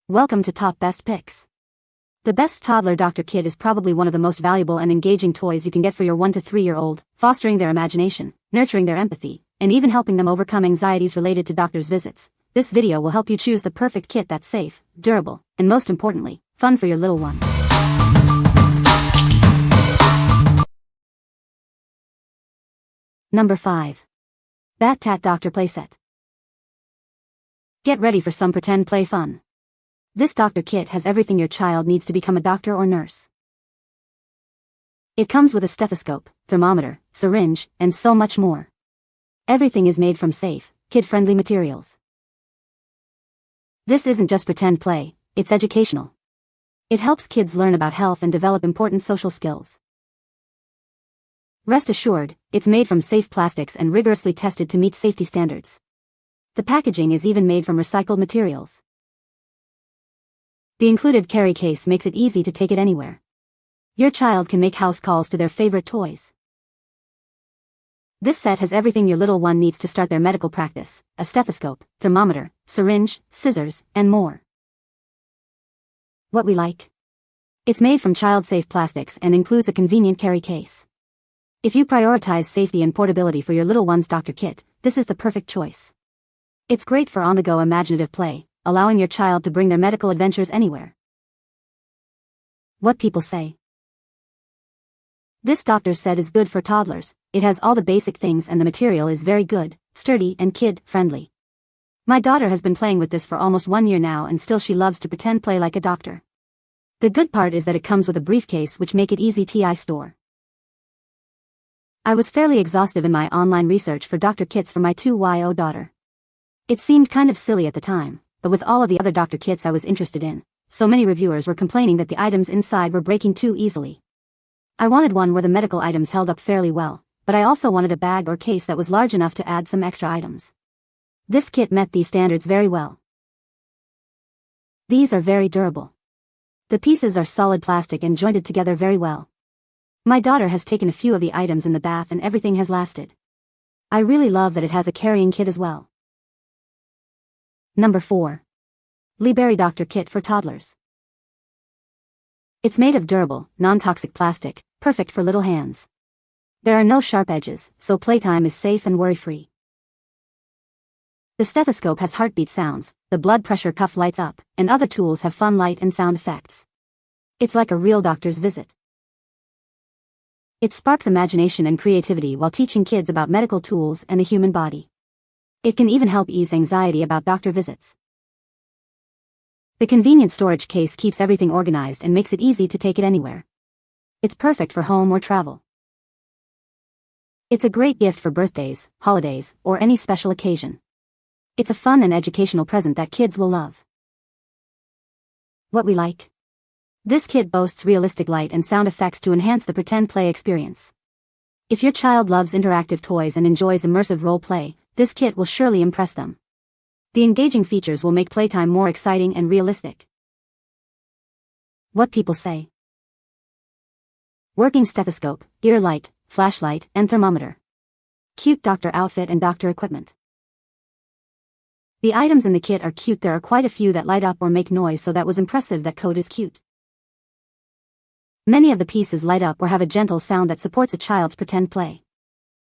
Welcome to Top Best Picks. The best Toddler Doctor Kit is probably one of the most valuable and engaging toys you can get for your 1 to 3-year-old, fostering their imagination, nurturing their empathy, and even helping them overcome anxieties related to doctor's visits. This video will help you choose the perfect kit that's safe, durable, and most importantly, fun for your little one. Number 5. Battat Doctor Playset. Get ready for some pretend play fun. This doctor kit has everything your child needs to become a doctor or nurse. It comes with a stethoscope, thermometer, syringe, and so much more. Everything is made from safe, kid-friendly materials. This isn't just pretend play, it's educational. It helps kids learn about health and develop important social skills. Rest assured, it's made from safe plastics and rigorously tested to meet safety standards. The packaging is even made from recycled materials. The included carry case makes it easy to take it anywhere. Your child can make house calls to their favorite toys. This set has everything your little one needs to start their medical practice: a stethoscope, thermometer, syringe, scissors, and more. What we like? It's made from child-safe plastics and includes a convenient carry case. If you prioritize safety and portability for your little one's doctor kit, this is the perfect choice. It's great for on-the-go imaginative play, allowing your child to bring their medical adventures anywhere. What people say. This doctor set is good for toddlers. It has all the basic things and the material is very good, sturdy, and kid-friendly. My daughter has been playing with this for almost 1 year now and still she loves to pretend play like a doctor. The good part is that it comes with a briefcase which make it easy to store. I was fairly exhaustive in my online research for doctor kits for my 2-year-old daughter. It seemed kind of silly at the time, but with all of the other doctor kits I was interested in, so many reviewers were complaining that the items inside were breaking too easily. I wanted one where the medical items held up fairly well, but I also wanted a bag or case that was large enough to add some extra items. This kit met these standards very well. These are very durable. The pieces are solid plastic and jointed together very well. My daughter has taken a few of the items in the bath and everything has lasted. I really love that it has a carrying kit as well. Number 4. Liberry Doctor Kit for toddlers. It's made of durable, non-toxic plastic, perfect for little hands. There are no sharp edges, so playtime is safe and worry-free. The stethoscope has heartbeat sounds, the blood pressure cuff lights up, and other tools have fun light and sound effects. It's like a real doctor's visit. It sparks imagination and creativity while teaching kids about medical tools and the human body. It can even help ease anxiety about doctor visits. The convenient storage case keeps everything organized and makes it easy to take it anywhere. It's perfect for home or travel. It's a great gift for birthdays, holidays, or any special occasion. It's a fun and educational present that kids will love. What we like? This kit boasts realistic light and sound effects to enhance the pretend play experience. If your child loves interactive toys and enjoys immersive role play, this kit will surely impress them. The engaging features will make playtime more exciting and realistic. What people say. Working stethoscope, ear light, flashlight, and thermometer. Cute doctor outfit and doctor equipment. The items in the kit are cute. There are quite a few that light up or make noise, so that was impressive. That code is cute. Many of the pieces light up or have a gentle sound that supports a child's pretend play.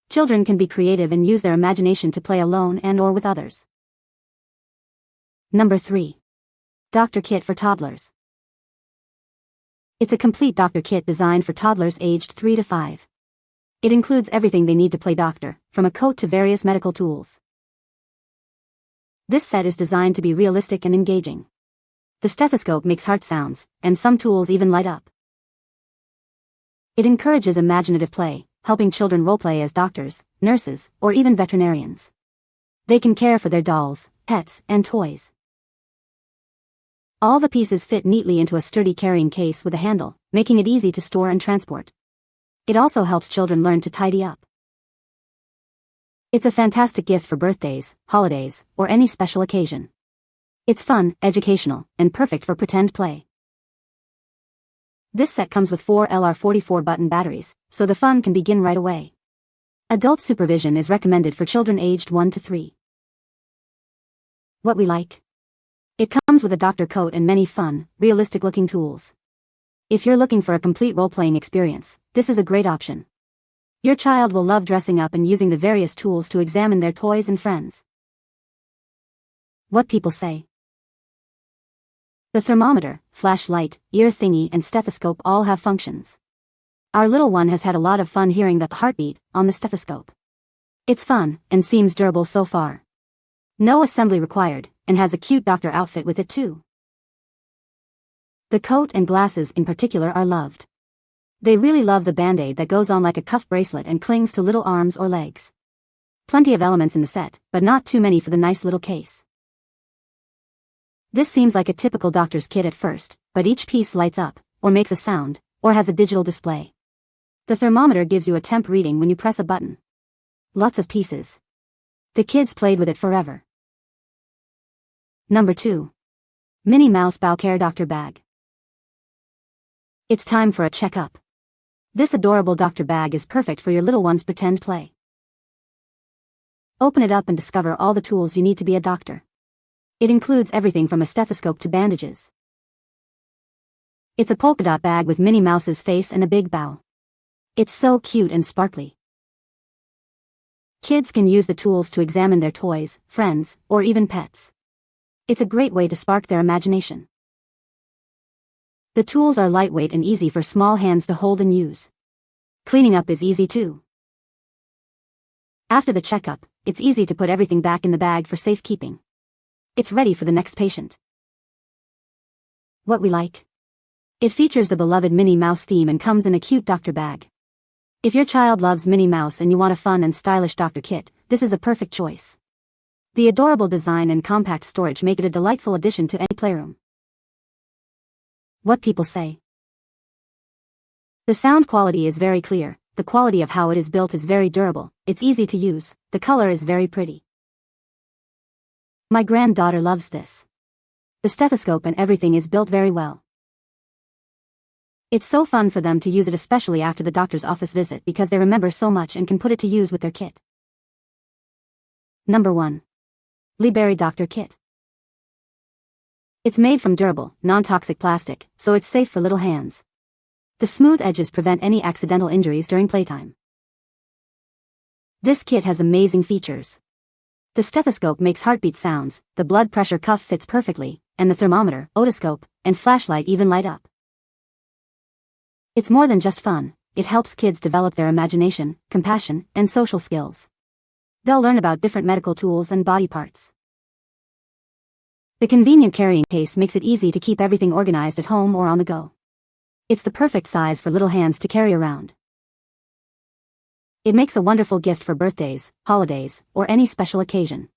Children can be creative and use their imagination to play alone and/or with others. Number 3. Doctor Kit for toddlers. It's a complete doctor kit designed for toddlers aged 3 to 5. It includes everything they need to play doctor, from a coat to various medical tools. This set is designed to be realistic and engaging. The stethoscope makes heart sounds, and some tools even light up. It encourages imaginative play, helping children roleplay as doctors, nurses, or even veterinarians. They can care for their dolls, pets, and toys. All the pieces fit neatly into a sturdy carrying case with a handle, making it easy to store and transport. It also helps children learn to tidy up. It's a fantastic gift for birthdays, holidays, or any special occasion. It's fun, educational, and perfect for pretend play. This set comes with 4 LR44-button batteries, so the fun can begin right away. Adult supervision is recommended for children aged 1 to 3. What we like? It comes with a doctor coat and many fun, realistic-looking tools. If you're looking for a complete role-playing experience, this is a great option. Your child will love dressing up and using the various tools to examine their toys and friends. What people say. The thermometer, flashlight, ear thingy and stethoscope all have functions. Our little one has had a lot of fun hearing the heartbeat on the stethoscope. It's fun, and seems durable so far. No assembly required, and has a cute doctor outfit with it too. The coat and glasses in particular are loved. They really love the band-aid that goes on like a cuff bracelet and clings to little arms or legs. Plenty of elements in the set, but not too many for the nice little case. This seems like a typical doctor's kit at first, but each piece lights up, or makes a sound, or has a digital display. The thermometer gives you a temp reading when you press a button. Lots of pieces. The kids played with it forever. Number 2. Minnie Mouse Bowcare Doctor Bag. It's time for a checkup. This adorable doctor bag is perfect for your little one's pretend play. Open it up and discover all the tools you need to be a doctor. It includes everything from a stethoscope to bandages. It's a polka dot bag with Minnie Mouse's face and a big bow. It's so cute and sparkly. Kids can use the tools to examine their toys, friends, or even pets. It's a great way to spark their imagination. The tools are lightweight and easy for small hands to hold and use. Cleaning up is easy too. After the checkup, it's easy to put everything back in the bag for safekeeping. It's ready for the next patient. What we like. It features the beloved Minnie Mouse theme and comes in a cute doctor bag. If your child loves Minnie Mouse and you want a fun and stylish doctor kit, this is a perfect choice. The adorable design and compact storage make it a delightful addition to any playroom. What people say. The sound quality is very clear, the quality of how it is built is very durable, it's easy to use, the color is very pretty. My granddaughter loves this. The stethoscope and everything is built very well. It's so fun for them to use it, especially after the doctor's office visit, because they remember so much and can put it to use with their kit. Number 1. Liberry Doctor Kit. It's made from durable, non-toxic plastic, so it's safe for little hands. The smooth edges prevent any accidental injuries during playtime. This kit has amazing features. The stethoscope makes heartbeat sounds, the blood pressure cuff fits perfectly, and the thermometer, otoscope, and flashlight even light up. It's more than just fun, it helps kids develop their imagination, compassion, and social skills. They'll learn about different medical tools and body parts. The convenient carrying case makes it easy to keep everything organized at home or on the go. It's the perfect size for little hands to carry around. It makes a wonderful gift for birthdays, holidays, or any special occasion.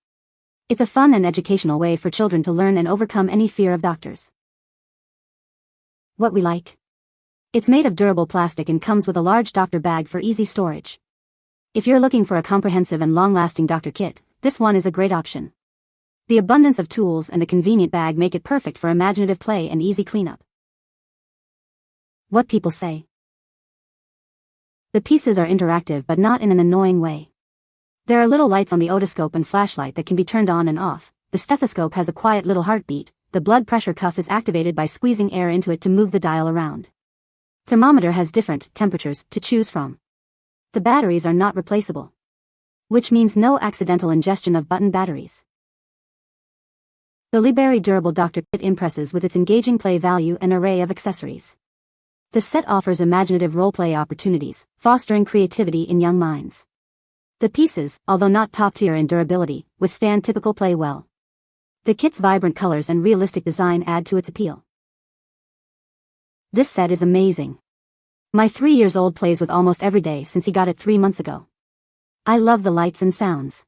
It's a fun and educational way for children to learn and overcome any fear of doctors. What we like. It's made of durable plastic and comes with a large doctor bag for easy storage. If you're looking for a comprehensive and long-lasting doctor kit, this one is a great option. The abundance of tools and the convenient bag make it perfect for imaginative play and easy cleanup. What people say. The pieces are interactive but not in an annoying way. There are little lights on the otoscope and flashlight that can be turned on and off. The stethoscope has a quiet little heartbeat. The blood pressure cuff is activated by squeezing air into it to move the dial around. Thermometer has different temperatures to choose from. The batteries are not replaceable, which means no accidental ingestion of button batteries. The Liberry Durable Doctor Kit impresses with its engaging play value and array of accessories. The set offers imaginative role-play opportunities, fostering creativity in young minds. The pieces, although not top-tier in durability, withstand typical play well. The kit's vibrant colors and realistic design add to its appeal. This set is amazing. My 3-year-old plays with almost every day since he got it 3 months ago. I love the lights and sounds.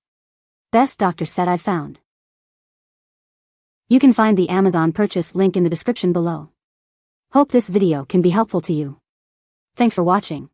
Best doctor set I've found. You can find the Amazon purchase link in the description below. Hope this video can be helpful to you. Thanks for watching.